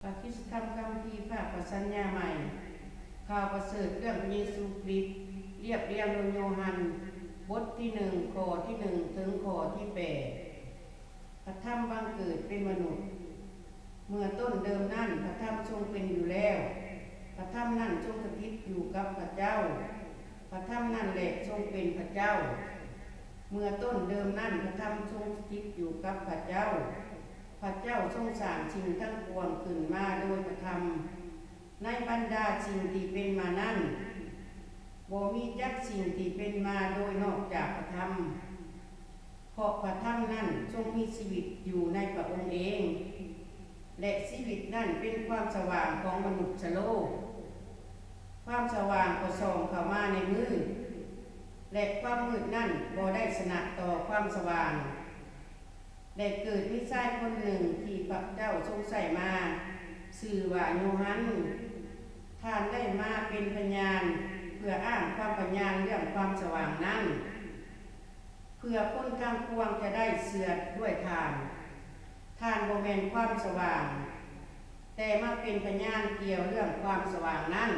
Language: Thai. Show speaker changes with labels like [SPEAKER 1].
[SPEAKER 1] ปาคิสถานคำพีภาคประสัญญาใหม่ข่าวประเสริฐเรื่องพระเยซูคริสต์เรียบเรียงโดยโยฮันบทที่1ข้อที่1ถึงข้อที่8พระธรรมบังเกิดเป็นมนุษย์เมื่อต้นเดิมนั้นพระธรรมทรงเป็นอยู่แล้วพระธรรมนั้นทรงสถิตอยู่กับพระเจ้าพระธรรมนั้นแหละทรงเป็นพระเจ้าเมื่อต้นเดิมนั้นพระธรรมทรงสถิตอยู่กับพระเจ้าพระเจ้าทรงสร้างสิ่งทั้งปวงขึ้นมาโดยพระธรรมในบรรดาสิ่งที่เป็นมานั้นบ่มีจักสิ่งที่เป็นมาโดยนอกจากพระธรรมเพราะพระธรรมนั้นทรงมีชีวิตอยู่ในพระองค์เองและชีวิตนั้นเป็นความสว่างของมนุษย์โลกความสว่างก็ส่องเข้ามาในมืดและความมืดนั้นบ่ได้ชนะต่อความสว่างและเกิดมีชายคนหนึ่งที่พระเจ้าทรงใส่มาชื่อว่าโยฮันท่านได้มาเป็นพยานเพื่ออ้างความพยานเรื่องความสว่างนั้นเพื่อคนกลางปวงจะได้เสือดด้วยท่านบ่แม่นความสว่างแต่มาเป็นพยานเกี่ยวเรื่องความสว่างนั้น